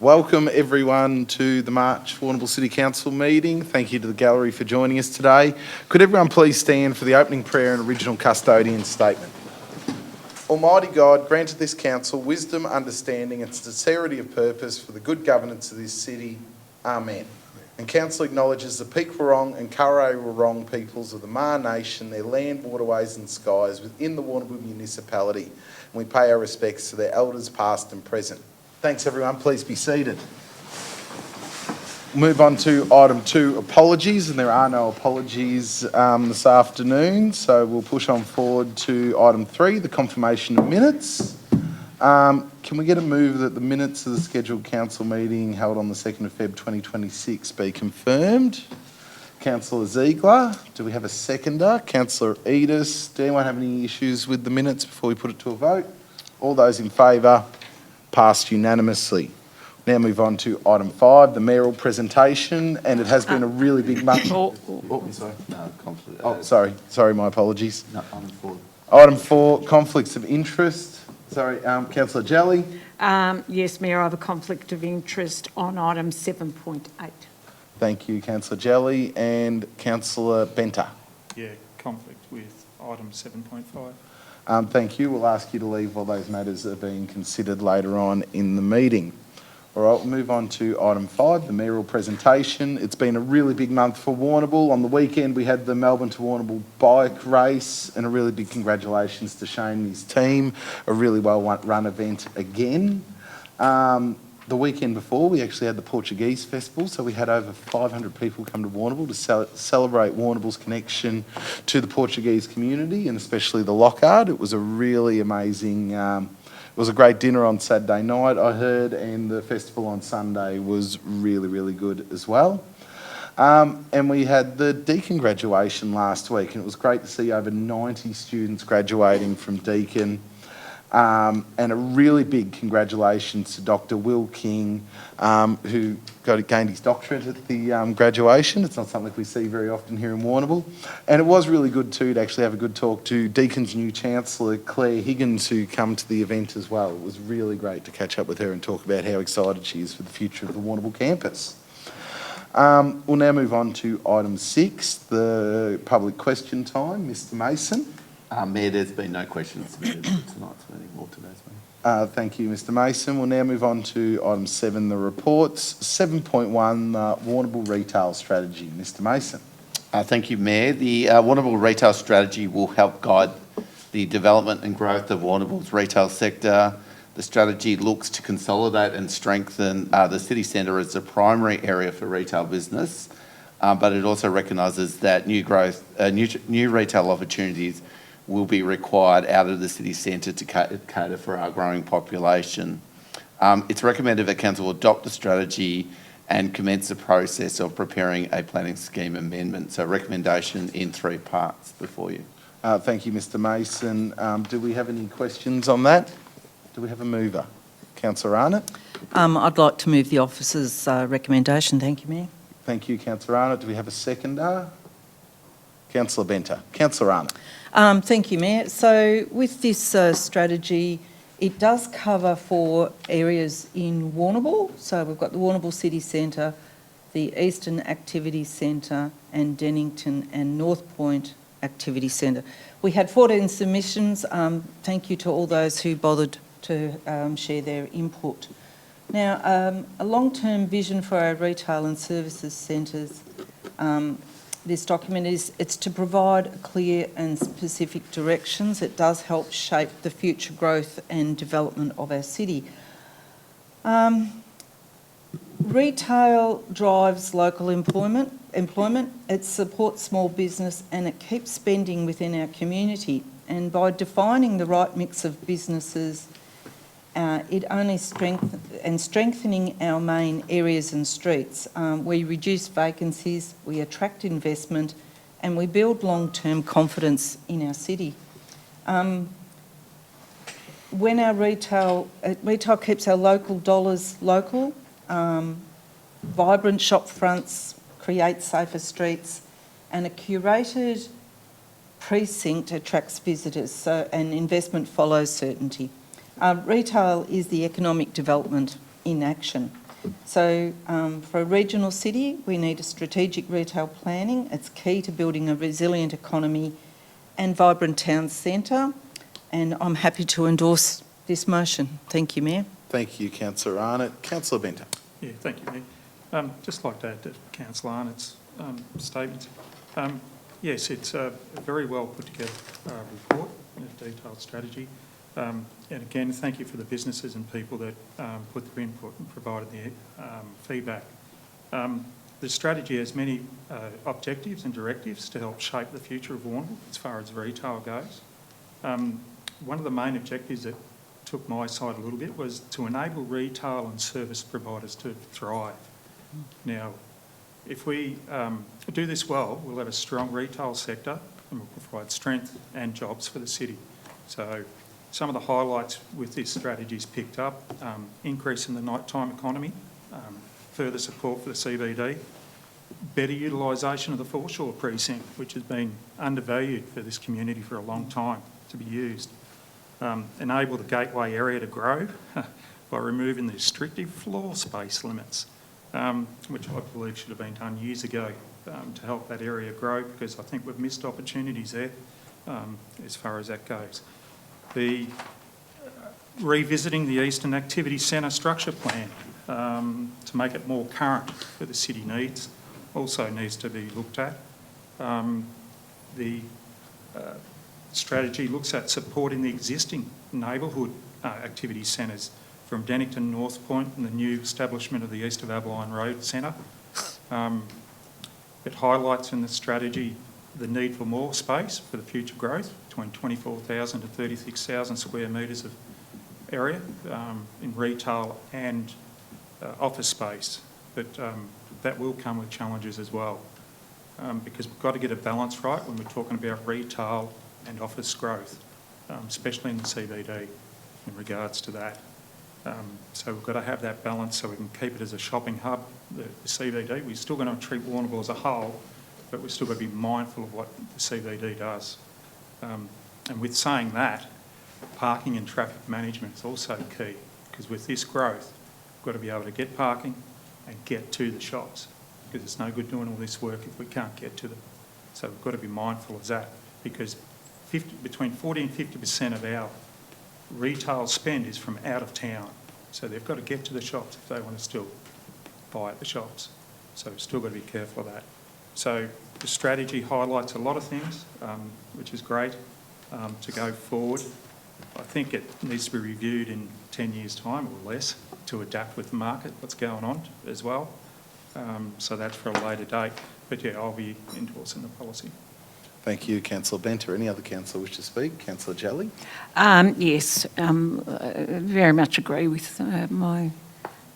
Welcome everyone to the March Warrnambool City Council meeting. Thank you to the gallery for joining us today. Could everyone please stand for the opening prayer and original custodian statement? Almighty God, granted this council wisdom, understanding and sincerity of purpose for the good governance of this city. Amen. And council acknowledges the Peak Wurrong and Kurrawa Wurrong peoples of the Maar Nation, their land, waterways and skies within the Warrnambool municipality. And we pay our respects to their elders past and present. Thanks everyone, please be seated. Move on to item 2, apologies, and there are no apologies this afternoon, so we'll push on forward to item 3, the confirmation of minutes. Can we get a move that the minutes of the scheduled council meeting held on the 2nd of Feb 2026 be confirmed? Councillor Ziegler, do we have a seconder? Councillor Edis, do anyone have any issues with the minutes before we put it to a vote? All those in favour? Passed unanimously. Now move on to item 5, the mayoral presentation, and it has been a really big month. Sorry. No, conflict. Sorry, my apologies. No, item 4. Item 4, conflicts of interest. Sorry, Councillor Jelly. Yes, Mayor, I have a conflict of interest on item 7.8. Thank you, Councillor Jelly, and Councillor Benter. Yeah, conflict with item 7.5. Thank you. We'll ask you to leave while those matters are being considered later on in the meeting. All right, we'll move on to item 5, the mayoral presentation. It's been a really big month for Warrnambool. On the weekend, we had the Melbourne to Warrnambool bike race, and a really big congratulations to Shane and his team. A really well-run event again. The weekend before, we actually had the Portuguese Festival, so we had over 500 people come to Warrnambool to celebrate Warrnambool's connection to the Portuguese community, and especially the Lockhart. It was a really amazing, it was a great dinner on Saturday night, I heard, and the festival on Sunday was really, really good as well. And we had the Deakin graduation last week, and it was great to see over 90 students graduating from Deakin. And a really big congratulations to Dr. Will King, who gained his doctorate at the graduation. It's not something we see very often here in Warrnambool. And it was really good too to actually have a good talk to Deakin's new Chancellor, Claire Higgins, who come to the event as well. It was really great to catch up with her and talk about how excited she is for the future of the Warrnambool campus. We'll now move on to item 6, the public question time. Mr. Mason. Mayor, there's been no questions submitted for tonight's meeting or today's meeting. Thank you, Mr. Mason. We'll now move on to item 7, the reports. 7.1, Warrnambool retail strategy. Mr. Mason. Thank you, Mayor. The Warrnambool retail strategy will help guide the development and growth of Warrnambool's retail sector. The strategy looks to consolidate and strengthen the city centre as the primary area for retail business, but it also recognises that new retail opportunities will be required out of the city centre to cater for our growing population. It's recommended that Council adopt the strategy and commence the process of preparing a planning scheme amendment. So recommendation in 3 parts before you. Thank you, Mr. Mason. Do we have any questions on that? Do we have a mover? Councillor Arnott? I'd like to move the officer's recommendation. Thank you, Mayor. Thank you, Councillor Arnott. Do we have a seconder? Councillor Benter. Councillor Arnott. Thank you, Mayor. So with this strategy, it does cover 4 areas in Warrnambool. So we've got the Warrnambool City Centre, the Eastern Activity Centre, and Dennington and North Point Activity Centre. We had 14 submissions. Thank you to all those who bothered to share their input. Now, a long-term vision for our retail and services centres. This document it's to provide clear and specific directions. It does help shape the future growth and development of our city. Retail drives local employment. It supports small business and it keeps spending within our community. And by defining the right mix of businesses, it only strengthening our main areas and streets. We reduce vacancies, we attract investment, and we build long-term confidence in our city. When our retail keeps our local dollars local, vibrant shop fronts create safer streets, and a curated precinct attracts visitors, and investment follows certainty. Retail is the economic development in action. So for a regional city, we need a strategic retail planning. It's key to building a resilient economy and vibrant town centre. And I'm happy to endorse this motion. Thank you, Mayor. Thank you, Councillor Arnott. Councillor Benter. Yeah, thank you, Mayor. Just like to add to Councillor Arnott's statements. Yes, it's a very well put together report and a detailed strategy. And again, thank you for the businesses and people that put their input and provided their feedback. The strategy has many objectives and directives to help shape the future of Warrnambool as far as retail goes. One of the main objectives that took my side a little bit was to enable retail and service providers to thrive. Now, if we do this well, we'll have a strong retail sector and we'll provide strength and jobs for the city. So some of the highlights with this strategy is picked up, increase in the nighttime economy, further support for the CBD, better utilisation of the foreshore precinct, which has been undervalued for this community for a long time to be used. Enable the gateway area to grow by removing the restrictive floor space limits, which I believe should have been done years ago to help that area grow, because I think we've missed opportunities there as far as that goes. The revisiting the Eastern Activity Centre structure plan to make it more current for the city needs also needs to be looked at. The strategy looks at supporting the existing neighbourhood activity centres from Dennington North Point and the new establishment of the East of Abeline Road Centre. It highlights in the strategy the need for more space for the future growth, between 24,000 to 36,000 square metres of area in retail and office space. But that will come with challenges as well, because we've got to get a balance right when we're talking about retail and office growth, especially in the CBD in regards to that. So we've got to have that balance so we can keep it as a shopping hub, the CBD. We're still going to treat Warrnambool as a whole, but we're still going to be mindful of what the CBD does. And with saying that, parking and traffic management is also key, because with this growth, we've got to be able to get parking and get to the shops, because it's no good doing all this work if we can't get to them. So we've got to be mindful of that, because between 40 and 50% of our retail spend is from out of town. So they've got to get to the shops if they want to still buy at the shops. So we've still got to be careful of that. So the strategy highlights a lot of things, which is great to go forward. I think it needs to be reviewed in 10 years' time or less to adapt with the market, what's going on as well. So that's for a later date. But yeah, I'll be endorsing the policy. Thank you, Councillor Benter. Any other councillor wish to speak? Councillor Jelly? Yes, very much agree with my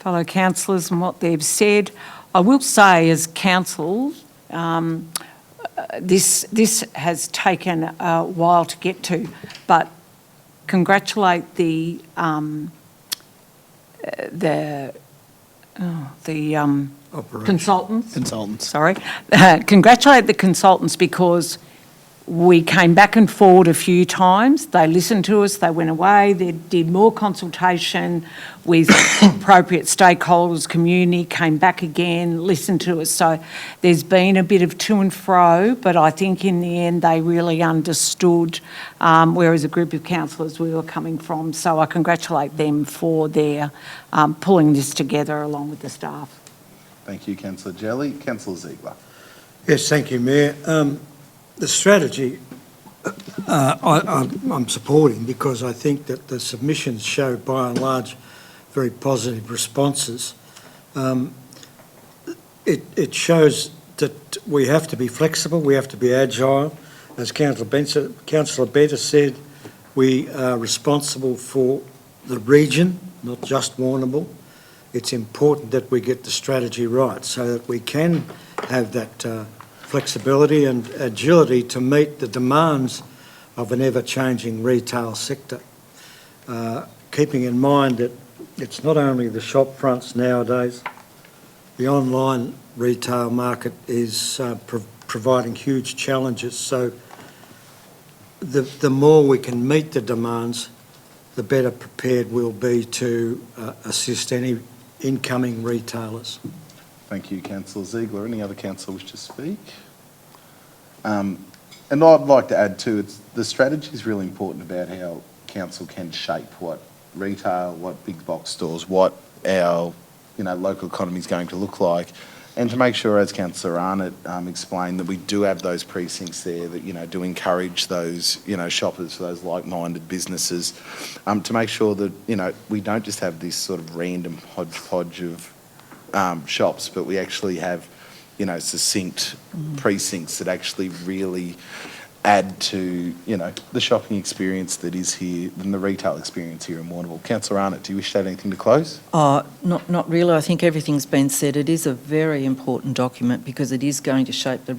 fellow councillors and what they've said. I will say, as council, this has taken a while to get to, but congratulate the consultants. Sorry, congratulate the consultants, because we came back and forward a few times. They listened to us, they went away, they did more consultation with appropriate stakeholders, community, came back again, listened to us. So there's been a bit of to and fro, but I think in the end they really understood where as a group of councillors we were coming from. So I congratulate them for their pulling this together along with the staff. Thank you, Councillor Jelly. Councillor Ziegler. Yes, thank you, Mayor. The strategy I'm supporting, because I think that the submissions show by and large very positive responses. It shows that we have to be flexible, we have to be agile. As Councillor Benter said, we are responsible for the region, not just Warrnambool. It's important that we get the strategy right so that we can have that flexibility and agility to meet the demands of an ever-changing retail sector. Keeping in mind that it's not only the shop fronts nowadays, the online retail market is providing huge challenges. So the more we can meet the demands, the better prepared we'll be to assist any incoming retailers. Thank you, Councillor Ziegler. Any other councillor wish to speak? And I'd like to add too, the strategy is really important about how council can shape what retail, what big box stores, what our local economy is going to look like, and to make sure, as Councillor Arnott explained, that we do have those precincts there that do encourage those shoppers for those like-minded businesses, to make sure that we don't just have this sort of random hodgepodge of shops, but we actually have succinct precincts that actually really add to the shopping experience that is here and the retail experience here in Warrnambool. Councillor Arnott, do you wish to add anything to close? Not really. I think everything's been said. It is a very important document because it is going to shape the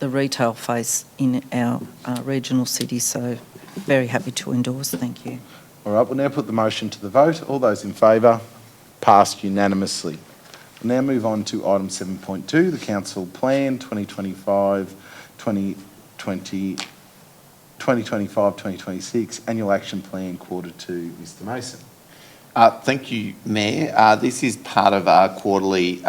retail face in our regional city. So very happy to endorse. Thank you. All right, we'll now put the motion to the vote. All those in favour? Passed unanimously. We'll now move on to item 7.2, the Council Plan 2025-2026 Annual Action Plan Quarter 2. Mr Mason. Thank you, Mayor. This is part of our quarterly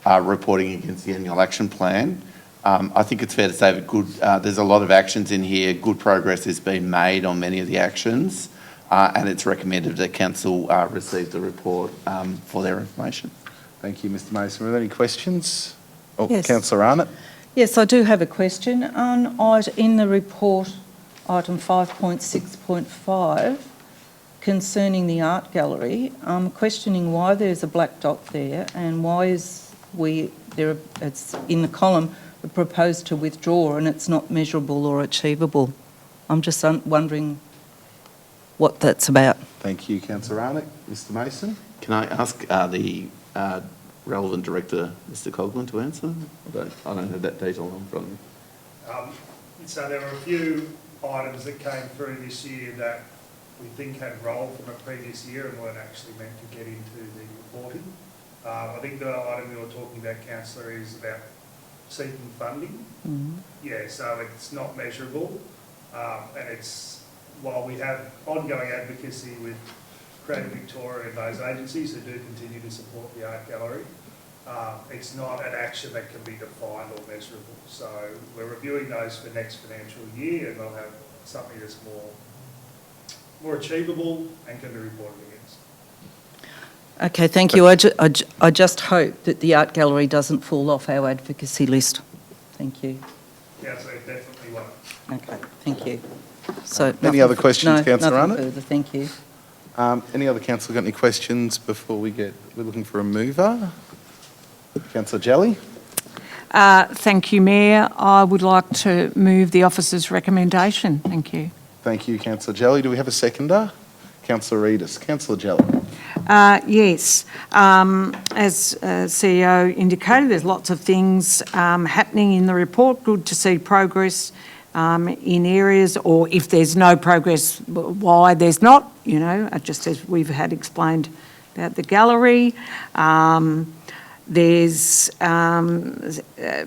reporting against the annual action plan. I think it's fair to say that there's a lot of actions in here. Good progress has been made on many of the actions, and it's recommended that Council receive the report for their information. Thank you, Mr Mason. Are there any questions? Oh, Yes. Councillor Arnott. Yes, I do have a question. In the report, item 5.6.5, concerning the art gallery, I'm questioning why there's a black dot there and why it's in the column proposed to withdraw and it's not measurable or achievable. I'm just wondering what that's about. Thank you, Councillor Arnott. Mr Mason. Can I ask the relevant director, Mr Coghlan, to answer? I don't have that detail in front of me. So there were a few items that came through this year that we think had rolled from a previous year and weren't actually meant to get into the reporting. I think the item you were talking about, Councillor, is about seeking funding. Yeah, so it's not measurable, and while we have ongoing advocacy with Creative Victoria and those agencies who do continue to support the art gallery, it's not an action that can be defined or measurable. So we're reviewing those for next financial year, and they'll have something that's more achievable and can be reported against. Okay, thank you. I just hope that the art gallery doesn't fall off our advocacy list. Thank you. Yeah, so definitely one. Okay, thank you. So Any other questions, no, Councillor nothing Arnott? further, thank you. Any other councillor got any questions before we're looking for a mover? Councillor Jelly. Thank you, Mayor. I would like to move the officer's recommendation. Thank you. Thank you, Councillor Jelly. Do we have a seconder? Councillor Reedus. Councillor Jelly. Yes. As CEO indicated, there's lots of things happening in the report. Good to see progress in areas, or if there's no progress, why there's not, just as we've had explained about the gallery. There's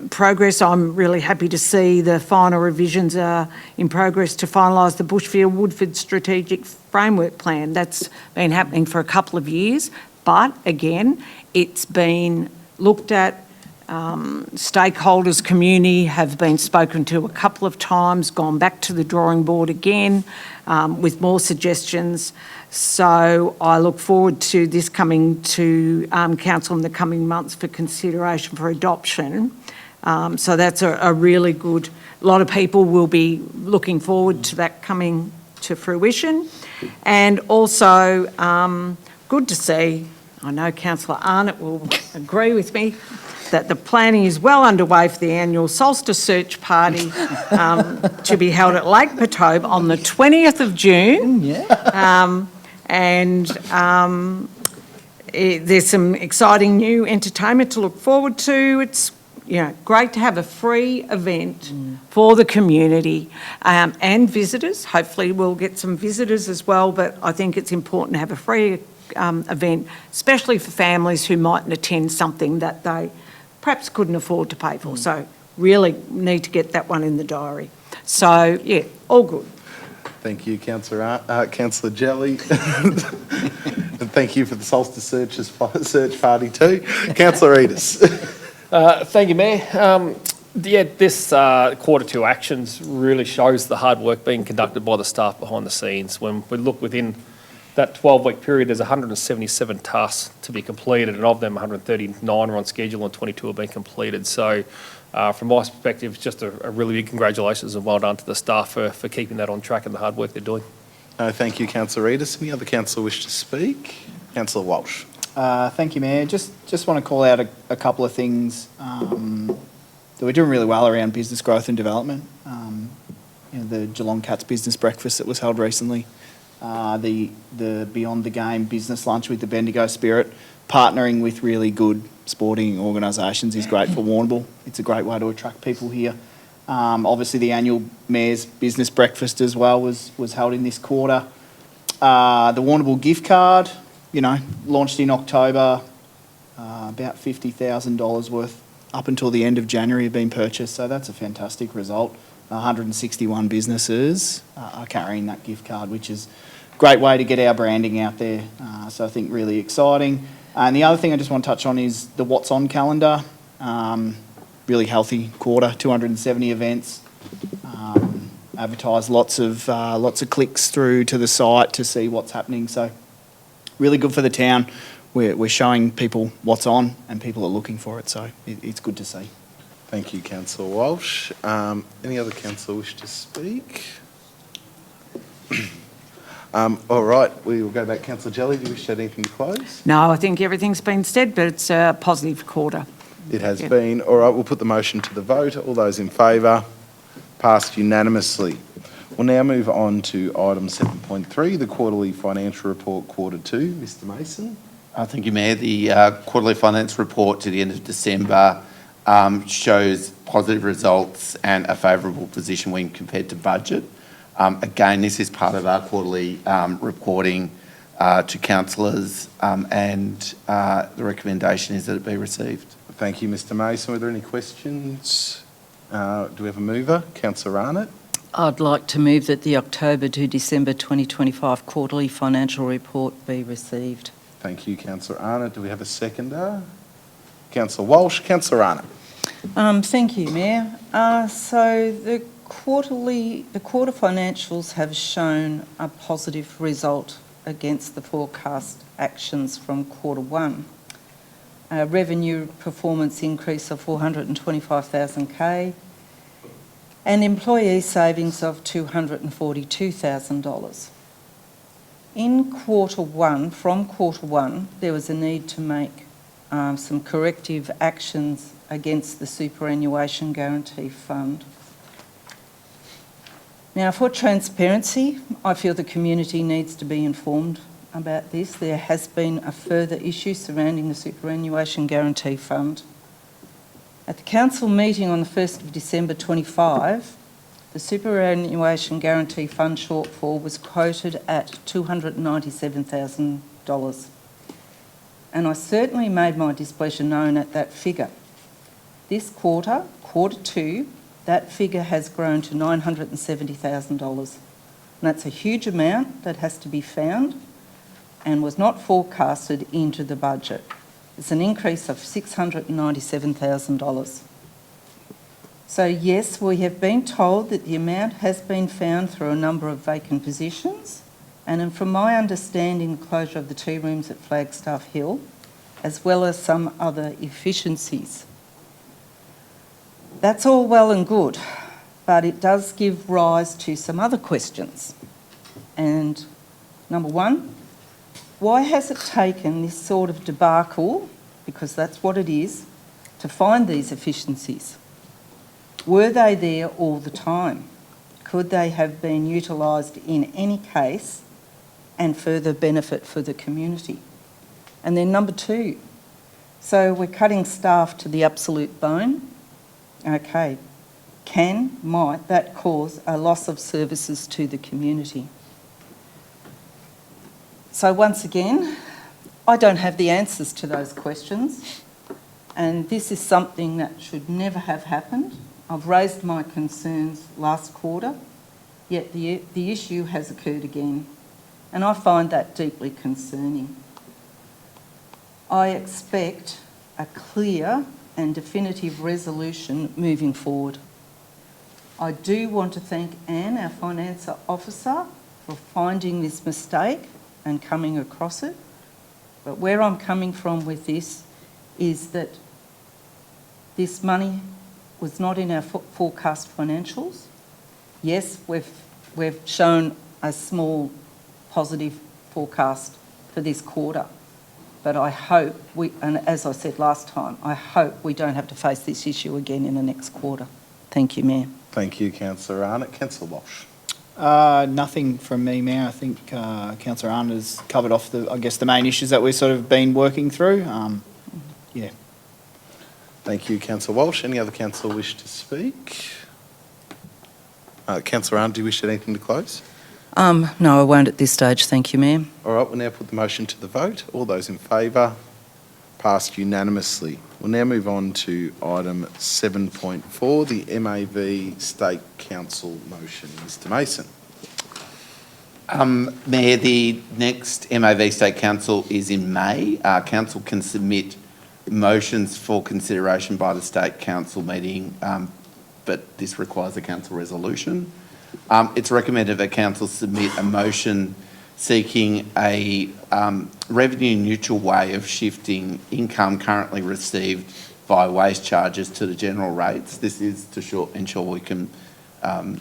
progress. I'm really happy to see the final revisions are in progress to finalise the Bushfield-Woodford Strategic Framework Plan. That's been happening for a couple of years, but again, it's been looked at. Stakeholders, community have been spoken to a couple of times, gone back to the drawing board again with more suggestions. So I look forward to this coming to council in the coming months for consideration for adoption. So that's a really good, a lot of people will be looking forward to that coming to fruition. And also good to see, I know Councillor Arnott will agree with me, that the planning is well underway for the annual Solstice Search Party to be held at Lake Patobe on the 20th of June. There's some exciting new entertainment to look forward to. It's great to have a free event for the community and visitors. Hopefully we'll get some visitors as well, but I think it's important to have a free event, especially for families who mightn't attend something that they perhaps couldn't afford to pay for. So really need to get that one in the diary. So, yeah, all good. Thank you, Councillor Jelly. And thank you for the Solstice Search Party too. Councillor Edis. Thank you, Mayor. This quarter two actions really shows the hard work being conducted by the staff behind the scenes. When we look within that 12-week period, there's 177 tasks to be completed, and of them, 139 are on schedule and 22 have been completed. So from my perspective, just a really big congratulations and well done to the staff for keeping that on track and the hard work they're doing. Thank you, Councillor Edis. Any other councillor wish to speak? Councillor Walsh. Thank you, Mayor. Just want to call out a couple of things that we're doing really well around business growth and development. The Geelong Cats business breakfast that was held recently, the Beyond the Game business lunch with the Bendigo Spirit, partnering with really good sporting organisations is great for Warrnambool. It's a great way to attract people here. Obviously, the annual Mayor's business breakfast as well was held in this quarter. The Warrnambool gift card, launched in October, about $50,000 worth up until the end of January have been purchased, so that's a fantastic result. 161 businesses are carrying that gift card, which is a great way to get our branding out there, so I think really exciting. And the other thing I just want to touch on is the What's On calendar. Really healthy quarter, 270 events, advertised lots of clicks through to the site to see what's happening, so really good for the town. We're showing people what's on and people are looking for it, so it's good to see. Thank you, Councillor Walsh. Any other councillor wish to speak? All right, we will go back. Councillor Jelly, do you wish to add anything to close? No, I think everything's been said, but it's a positive quarter. It has been. All right, we'll put the motion to the vote. All those in favour? Passed unanimously. We'll now move on to item 7.3, the quarterly financial report, quarter two. Mr Mason. Thank you, Mayor. The quarterly finance report to the end of December shows positive results and a favourable position when compared to budget. Again, this is part of our quarterly reporting to councillors, and the recommendation is that it be received. Thank you, Mr Mason. Were there any questions? Do we have a mover? Councillor Arnott. I'd like to move that the October to December 2025 quarterly financial report be received. Thank you, Councillor Arnott. Do we have a seconder? Councillor Walsh. Councillor Arnott. Thank you, Mayor. So the quarter financials have shown a positive result against the forecast actions from quarter one. A revenue performance increase of $425,000 and employee savings of $242,000. From quarter one, there was a need to make some corrective actions against the superannuation guarantee fund. Now, for transparency, I feel the community needs to be informed about this. There has been a further issue surrounding the superannuation guarantee fund. At the council meeting on the 1st of December 25, the superannuation guarantee fund shortfall was quoted at $297,000. And I certainly made my displeasure known at that figure. This quarter two, that figure has grown to $970,000. And that's a huge amount that has to be found and was not forecasted into the budget. It's an increase of $697,000. So yes, we have been told that the amount has been found through a number of vacant positions, and from my understanding, the closure of the tea rooms at Flagstaff Hill, as well as some other efficiencies. That's all well and good, but it does give rise to some other questions. And number one, why has it taken this sort of debacle, because that's what it is, to find these efficiencies? Were they there all the time? Could they have been utilised in any case and further benefit for the community? And then number two, so we're cutting staff to the absolute bone. Okay, might that cause a loss of services to the community? So once again, I don't have the answers to those questions, and this is something that should never have happened. I've raised my concerns last quarter yet the issue has occurred again, and I find that deeply concerning. I expect a clear and definitive resolution moving forward. I do want to thank Anne, our finance officer, for finding this mistake and coming across it. But where I'm coming from with this is that this money was not in our forecast financials. Yes, we've shown a small positive forecast for this quarter, but I hope and as I said last time, I hope we don't have to face this issue again in the next quarter. Thank you, Mayor. Thank you, Councillor Arnott. Councillor Walsh. Nothing from me, Mayor. I think Councillor Arnott has covered off the main issues that we've sort of been working through. Yeah. Thank you, Councillor Walsh. Any other councillor wish to speak? Councillor Arnott, do you wish anything to close? No, I won't at this stage. Thank you, Mayor. All right, we'll now put the motion to the vote. All those in favour? Passed unanimously. We'll now move on to item 7.4, the MAV State Council motion. Mr Mason. Mayor, the next MAV State Council is in May. Council can submit motions for consideration by the State Council meeting, but this requires a council resolution. It's recommended that council submit a motion seeking a revenue-neutral way of shifting income currently received via waste charges to the general rates. This is to ensure we can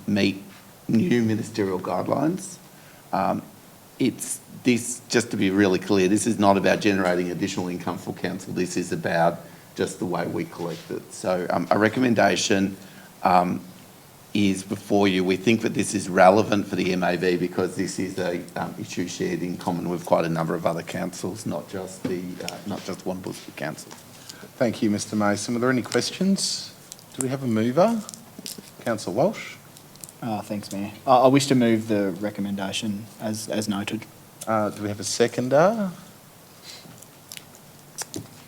meet new ministerial guidelines. Just to be really clear, this is not about generating additional income for council. This is about just the way we collect it. So a recommendation is before you. We think that this is relevant for the MAV because this is a issue shared in common with quite a number of other councils, not just Warrnambool City Council. Thank you, Mr Mason. Were there any questions? Do we have a mover? Councillor Walsh. Thanks, Mayor. I wish to move the recommendation as noted. Do we have a seconder?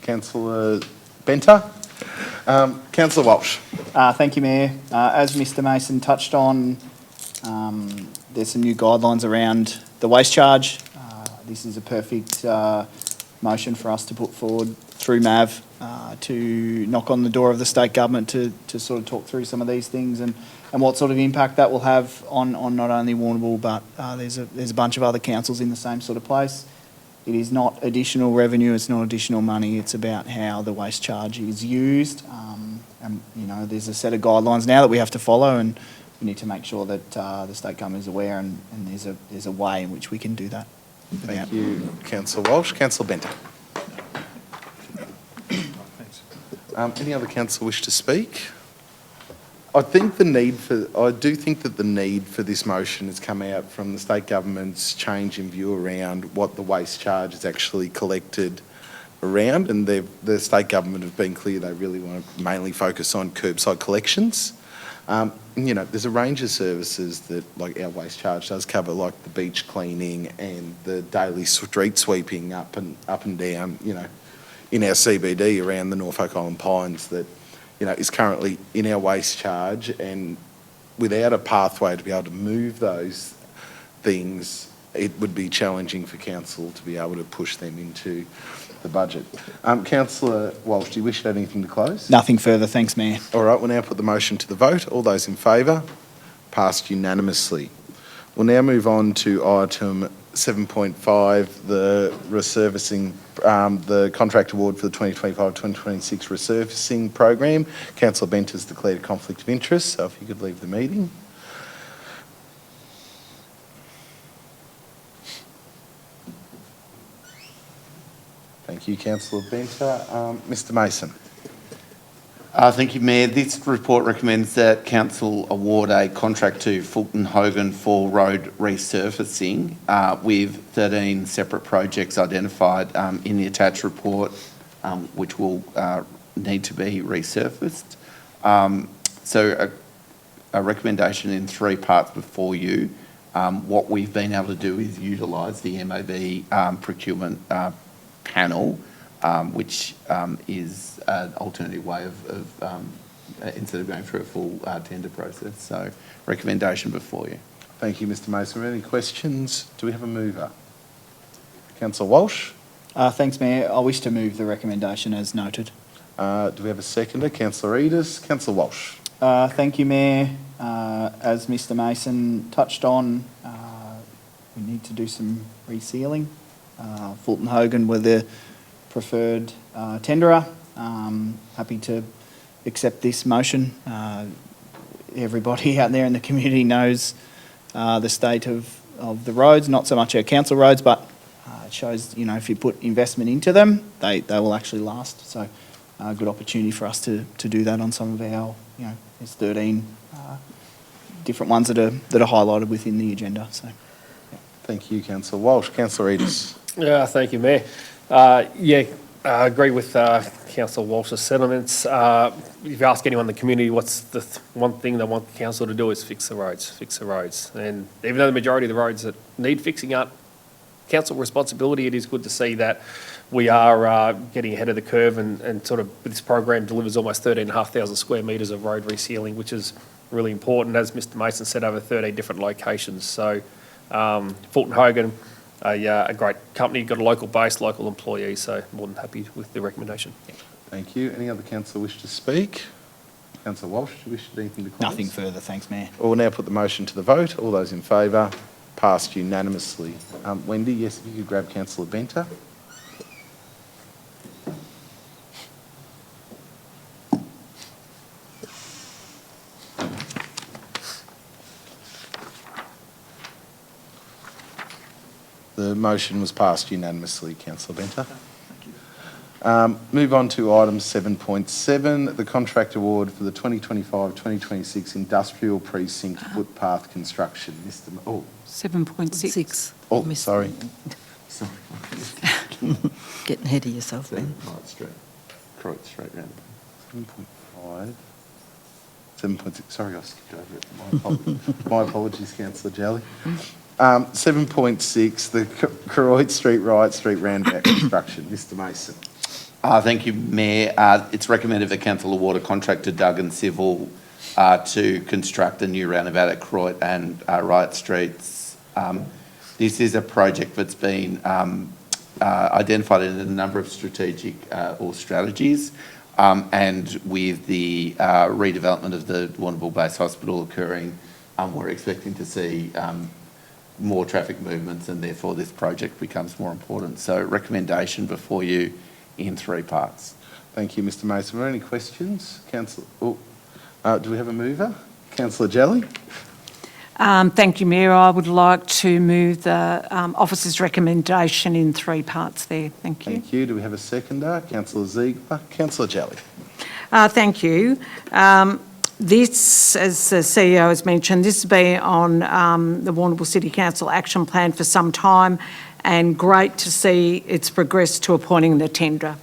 Councillor Benter. Councillor Walsh. Thank you, Mayor. As Mr Mason touched on, there's some new guidelines around the waste charge. This is a perfect motion for us to put forward through MAV to knock on the door of the state government to sort of talk through some of these things and what sort of impact that will have on not only Warrnambool, but there's a bunch of other councils in the same sort of place. It is not additional revenue, it's not additional money, it's about how the waste charge is used. And, you know, there's a set of guidelines now that we have to follow, and we need to make sure that the state government is aware and there's a way in which we can do that. Thank you, Councillor Walsh. Councillor Benter. Thanks. Any other councillor wish to speak? I do think that the need for this motion has come out from the state government's change in view around what the waste charge is actually collected around, and the state government have been clear they really want to mainly focus on curbside collections. You know, there's a range of services that, like, our waste charge does cover, like the beach cleaning and the daily street sweeping up and down, you know, in our CBD around the Norfolk Island Pines that, you know, is currently in our waste charge, and without a pathway to be able to move those things, it would be challenging for council to be able to push them into the budget. Councillor Walsh, do you wish to add anything to close? Nothing further, thanks, Mayor. All right, we'll now put the motion to the vote. All those in favour? Passed unanimously. We'll now move on to item 7.5, the resurfacing, the contract award for the 2025-2026 resurfacing program. Councillor Bent has declared a conflict of interest, so if you could leave the meeting. Thank you, Councillor Benter. Mr Mason. Thank you, Mayor. This report recommends that council award a contract to Fulton Hogan for road resurfacing with 13 separate projects identified in the attached report, which will need to be resurfaced. So a recommendation in 3 parts before you. What we've been able to do is utilise the MAV procurement panel, which is an alternative way of instead of going through a full tender process. So recommendation before you. Thank you, Mr Mason. Are there any questions? Do we have a mover? Councillor Walsh? Thanks, Mayor. I wish to move the recommendation as noted. Do we have a seconder? Councillor Edis. Councillor Walsh? Thank you, Mayor. As Mr Mason touched on, we need to do some resealing. Fulton Hogan were the preferred tenderer. Happy to accept this motion. Everybody out there in the community knows the state of the roads, not so much our council roads, but it shows, you know, if you put investment into them, they will actually last. So a good opportunity for us to do that on some of our, you know, there's 13 different ones that are highlighted within the agenda. So, yeah. Thank you, Councillor Walsh. Councillor Edis? Yeah, thank you, Mayor. I agree with Councillor Walsh's sentiments. If you ask anyone in the community what's the one thing they want the council to do is fix the roads. And even though the majority of the roads that need fixing aren't council responsibility, it is good to see that we are getting ahead of the curve and sort of this program delivers almost 13,500 square metres of road resealing, which is really important. As Mr Mason said, over 13 different locations. So Fulton Hogan, a great company, got a local base, local employees, so more than happy with the recommendation. Thank you. Any other councillor wish to speak? Councillor Walsh, do you wish anything to comment? Nothing further, thanks, Mayor. We'll now put the motion to the vote. All those in favour? Passed unanimously. Wendy, yes, if you could grab Councillor Benter. The motion was passed unanimously, Councillor Benter. Move on to item 7.7, the contract award for the 2025-2026 Industrial Precinct Footpath Construction. Mr. Oh, 7.6. oh, sorry. Getting ahead of yourself, Ben. Croydon straight round. 7.5. 7.6. Sorry, I skipped over it. My apologies, Councillor Jelly. 7.6, the Croydon Street, Riot Street roundabout construction. Mr Mason. Thank you, Mayor. It's recommended the council award a contract to Duggan Civil to construct a new roundabout at Croydon and Riot Streets. This is a project that's been identified in a number of strategic or strategies, and with the redevelopment of the Warrnambool Base Hospital occurring, we're expecting to see more traffic movements, and therefore this project becomes more important. So recommendation before you in 3 parts. Thank you, Mr Mason. Are there any questions? Councillor, do we have a mover? Councillor Jelly? Thank you, Mayor. I would like to move the officer's recommendation in 3 parts there. Thank you. Thank you. Do we have a seconder? Councillor Ziegler? Councillor Jelly? Thank you. This, as the CEO has mentioned, this has been on the Warrnambool City Council action plan for some time, and great to see it's progressed to appointing the tenderer.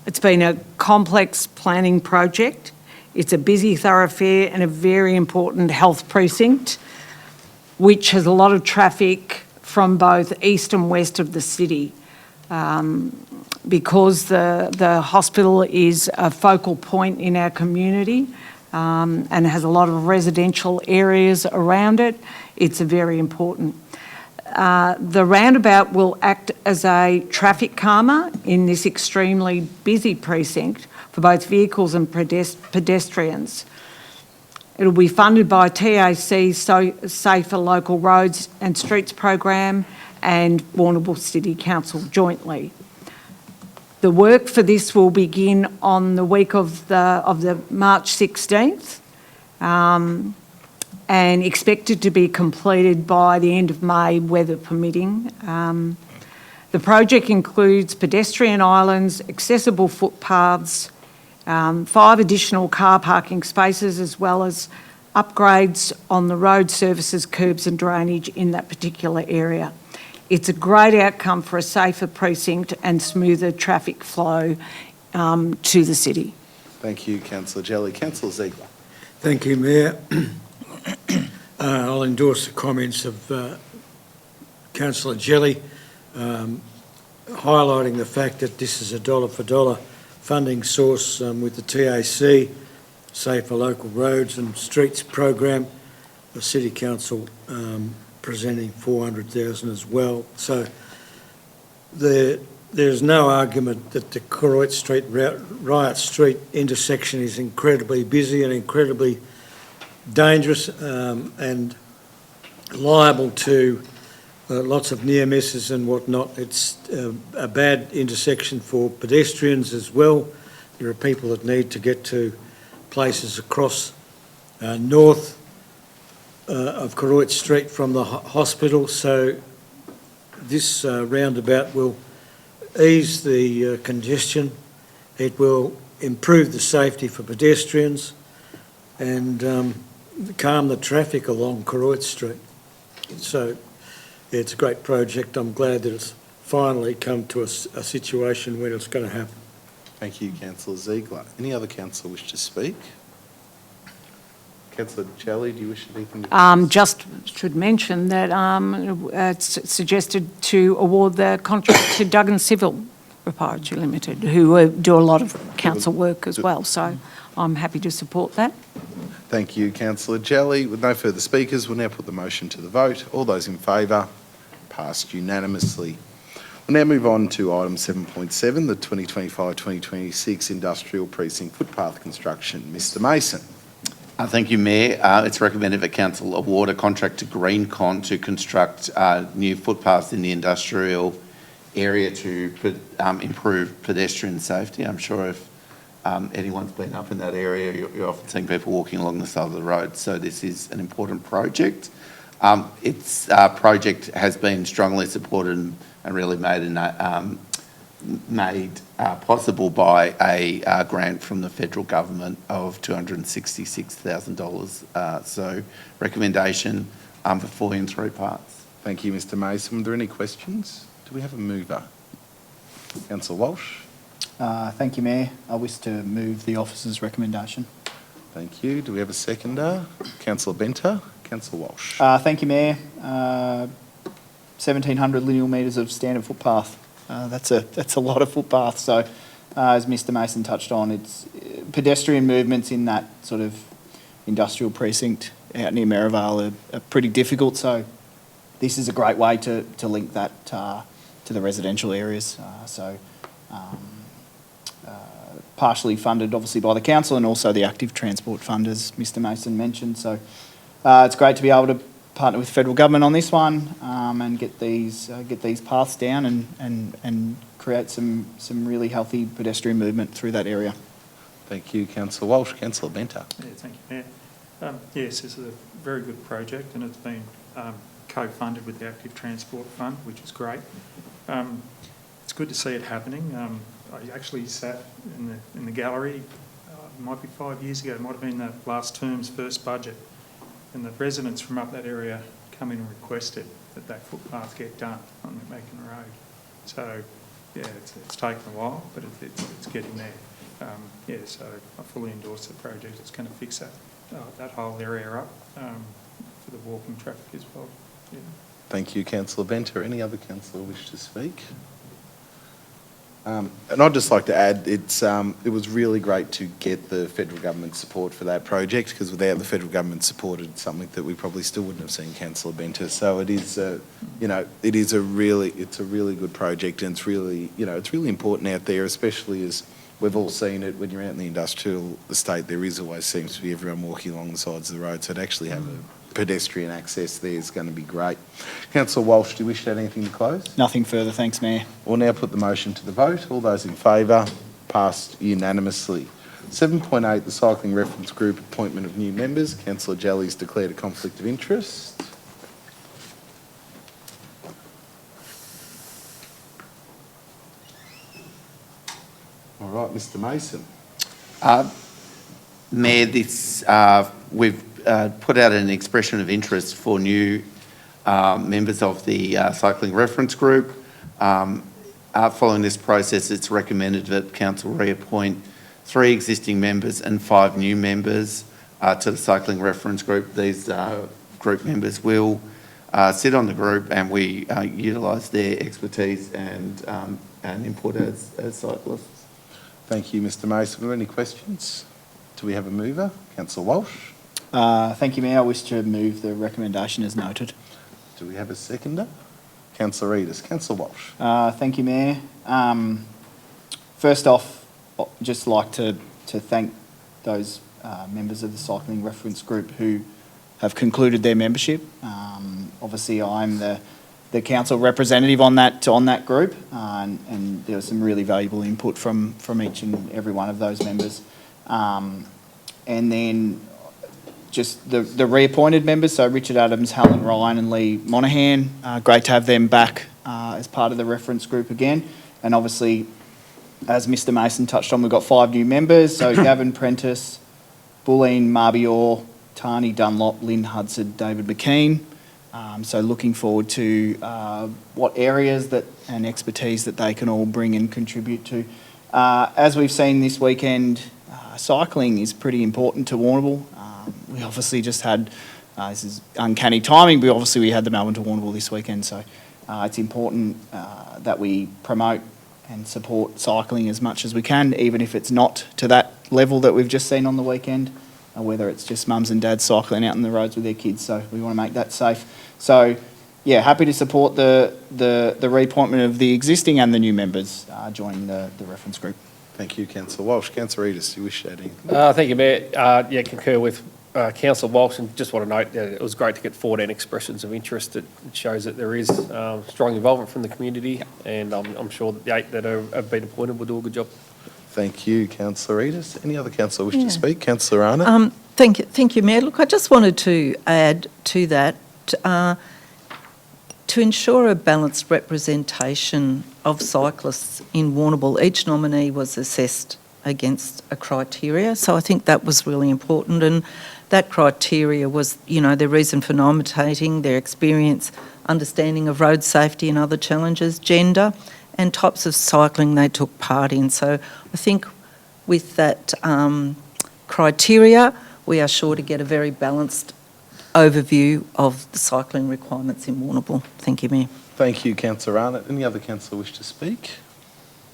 It's been a complex planning project. It's a busy thoroughfare and a very important health precinct, which has a lot of traffic from both east and west of the city. Because the hospital is a focal point in our community and has a lot of residential areas around it, it's very important. The roundabout will act as a traffic calmer in this extremely busy precinct for both vehicles and pedestrians. It'll be funded by TAC's Safer Local Roads and Streets program and Warrnambool City Council jointly. The work for this will begin on the week of the March 16th and expected to be completed by the end of May, weather permitting. The project includes pedestrian islands, accessible footpaths, 5 additional car parking spaces, as well as upgrades on the road services, curbs and drainage in that particular area. It's a great outcome for a safer precinct and smoother traffic flow to the city. Thank you, Councillor Jelly. Councillor Ziegler. Thank you, Mayor. I'll endorse the comments of Councillor Jelly, highlighting the fact that this is a dollar-for-dollar funding source with the TAC, Safer Local Roads and Streets program. the City Council presenting 400,000 as well. So there's no argument that the Koroit Street, Riot Street intersection is incredibly busy and incredibly dangerous and liable to lots of near misses and whatnot. It's a bad intersection for pedestrians as well. There are people that need to get to places across north of Koroit Street from the hospital, so this roundabout will ease the congestion. It will improve the safety for pedestrians and calm the traffic along Koroit Street. So yeah, it's a great project. I'm glad that it's finally come to a situation where it's going to happen. Thank you, Councillor Ziegler. Any other councillor wish to speak? Councillor Jelly, do you wish anything to Just should mention that it's suggested to award the contract to Duggan Civil Proprietary Limited, who do a lot of council work as well. So I'm happy to support that. Thank you, Councillor Jelly. With no further speakers, we'll now put the motion to the vote. All those in favour? Passed unanimously. We'll now move on to item 7.7, the 2025-2026 Industrial Precinct Footpath Construction. Mr Mason. Thank you, Mayor. It's recommended that Council award a contract to GreenCon to construct new footpaths in the industrial area to improve pedestrian safety. I'm sure if anyone's been up in that area, you're often seeing people walking along the side of the road. So this is an important project. Its project has been strongly supported and really made possible by a grant from the federal government of $266,000. So recommendation for 4 in 3 parts. Thank you, Mr Mason. Are there any questions? Do we have a mover? Councillor Walsh. Thank you, Mayor. I wish to move the officer's recommendation. Thank you. Do we have a seconder? Councillor Benter. Councillor Walsh. Thank you, Mayor. 1,700 lineal metres of standard footpath. That's a lot of footpath. So, as Mr Mason touched on, it's pedestrian movements in that sort of industrial precinct out near Merivale are pretty difficult. So, this is a great way to link that to the residential areas. Partially funded, obviously, by the council and also the active transport fund, as Mr Mason mentioned. So, it's great to be able to partner with federal government on this one and get these paths down and create some really healthy pedestrian movement through that area. Thank you, Councillor Walsh. Councillor Benter. Yeah, thank you, Mayor. Yes, this is a very good project and it's been co-funded with the Active Transport Fund, which is great. It's good to see it happening. I actually sat in the gallery, it might be 5 years ago, it might have been the last term's first budget, and the residents from up that area come in and requested that footpath get done on the Macon Road. So, yeah, it's taken a while, but it's getting there. So I fully endorse the project. It's going to fix that whole area up for the walking traffic as well. Yeah. Thank you, Councillor Benter. Any other councillor wish to speak? And I'd just like to add, it was really great to get the federal government support for that project, because without the federal government support, it's something that we probably still wouldn't have seen, Councillor Benter. So it is, it's a really good project, and it's really important out there, especially as we've all seen it when you're out in the industrial estate. There always seems to be everyone walking along the sides of the road, so to actually have a pedestrian access there is going to be great. Councillor Walsh, do you wish to add anything to close? Nothing further, thanks, Mayor. We'll now put the motion to the vote. All those in favour? Passed unanimously. 7.8, the Cycling Reference Group appointment of new members. Councillor Jelly's declared a conflict of interest. All right, Mr Mason. Mayor, we've put out an expression of interest for new members of the Cycling Reference Group. Following this process, it's recommended that Council reappoint 3 existing members and 5 new members to the Cycling Reference Group. These group members will sit on the group, and we utilise their expertise and input as cyclists. Thank you, Mr Mason. Are there any questions? Do we have a mover? Councillor Walsh. Thank you, Mayor. I wish to move the recommendation as noted. Do we have a seconder? Councillor Readers. Councillor Walsh. Thank you, Mayor. First off, I'd just like to thank those members of the cycling reference group who have concluded their membership. Obviously, I'm the council representative on that group, and there was some really valuable input from each and every one of those members. And then just the reappointed members, so Richard Adams, Helen Ryan and Lee Monaghan. Great to have them back as part of the reference group again. And obviously, as Mr Mason touched on, we've got 5 new members, so Gavin Prentice, Bulleen Marbior, Tani Dunlop, Lynn Hudson, David McKean. So looking forward to what areas and expertise that they can all bring and contribute to. As we've seen this weekend, cycling is pretty important to Warrnambool. We obviously just had, this is uncanny timing, but obviously we had the Melbourne to Warrnambool this weekend, so it's important that we promote and support cycling as much as we can, even if it's not to that level that we've just seen on the weekend, whether it's just mums and dads cycling out on the roads with their kids, so we want to make that safe. So, yeah, happy to support the reappointment of the existing and the new members joining the reference group. Thank you, Councillor Walsh. Councillor Readers, do you wish to add anything? Thank you, Mayor. Yeah, concur with Councillor Walsh, and just want to note that it was great to get 14 expressions of interest. It shows that there is strong involvement from the community, and I'm sure that the 8 that have been appointed will do a good job. Thank you, Councillor Readers. Any other councillor wish to speak? Councillor Arnott. Thank you, Mayor. Look, I just wanted to add to that, to ensure a balanced representation of cyclists in Warrnambool, each nominee was assessed against a criteria, so I think that was really important, and that criteria was, their reason for nominating, their experience, understanding of road safety and other challenges, gender, and types of cycling they took part in. So I think with that criteria, we are sure to get a very balanced overview of the cycling requirements in Warrnambool. Thank you, Mayor. Thank you, Councillor Arnott. Any other councillor wish to speak?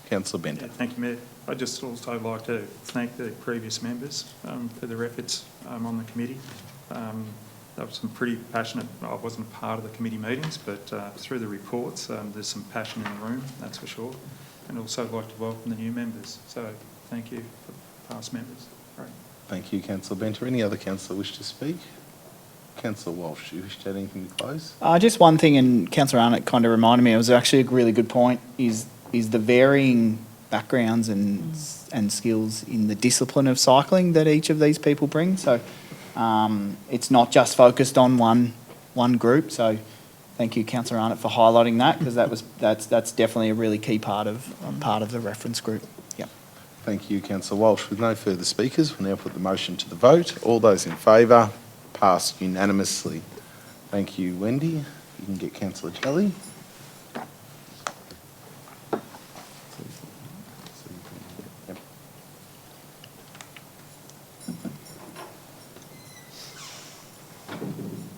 Councillor Bender. Yeah, thank you, Mayor. I'd just also like to thank the previous members for their efforts on the committee. There was some pretty passionate, I wasn't a part of the committee meetings, but through the reports, there's some passion in the room, that's for sure. And also like to welcome the new members. So thank you for past members. Great. Thank you, Councillor Bender. Any other councillor wish to speak? Councillor Walsh, do you wish to add anything to close? Just one thing, and Councillor Arnott kind of reminded me, it was actually a really good point, is the varying backgrounds and skills in the discipline of cycling that each of these people bring. So it's not just focused on one group. So thank you, Councillor Arnott, for highlighting that, because that's definitely a really key part of the reference group. Yep. Thank you, Councillor Walsh. With no further speakers, we'll now put the motion to the vote. All those in favour, passed unanimously. Thank you, Wendy. You can get Councillor Jelly. Yep.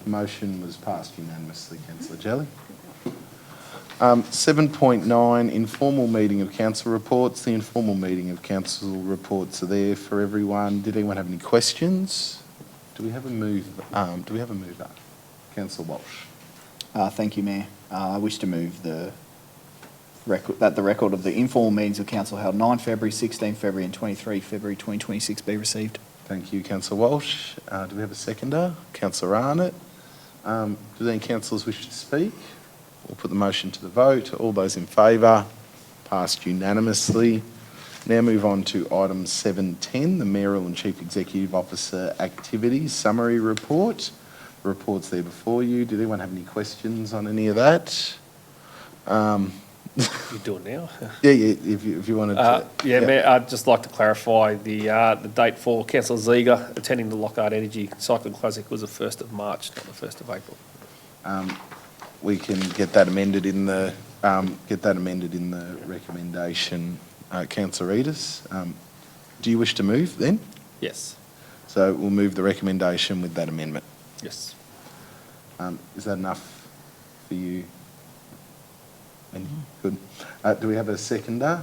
The motion was passed unanimously, Councillor Jelly. 7.9, informal meeting of council reports. The informal meeting of council reports are there for everyone. Did anyone have any questions? Do we have a mover? Councillor Walsh. Thank you, Mayor. I wish to move that the record of the informal meetings of council held 9 February, 16 February and 23 February 2026 be received. Thank you, Councillor Walsh. Do we have a seconder? Councillor Arnott. Do any councillors wish to speak? We'll put the motion to the vote. All those in favour? Passed unanimously. Now move on to item 7.10, the Mayoral and Chief Executive Officer Activities Summary Report. The report's there before you. Did anyone have any questions on any of that? You do it now. Yeah, if you wanted to. Mayor, I'd just like to clarify the date for Councillor Ziegler attending the Lockhart Energy Cycling Classic was the 1st of March, not the 1st of April. We can get that amended in the recommendation. Councillor Readers, do you wish to move then? Yes. So we'll move the recommendation with that amendment. Yes. Is that enough for you? Good. Do we have a seconder?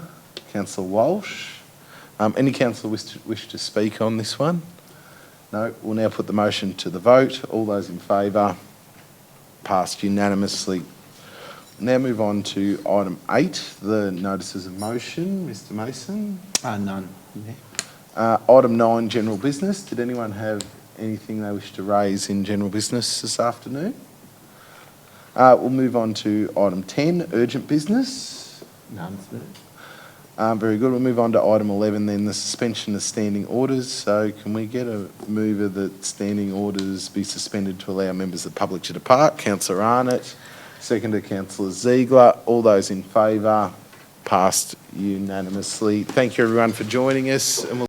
Councillor Walsh. Any councillor wish to speak on this one? No, we'll now put the motion to the vote. All those in favour? Passed unanimously. Now move on to item 8, the notices of motion. Mr Mason. None, Mayor. Item 9, general business. Did anyone have anything they wish to raise in general business this afternoon? We'll move on to item 10, urgent business. None, Mayor. Very good. We'll move on to item 11 then, the suspension of standing orders. So can we get a mover that standing orders be suspended to allow members of the public to depart? Councillor Arnott, seconded Councillor Ziegler. All those in favour? Passed unanimously. Thank you everyone for joining us, and we'll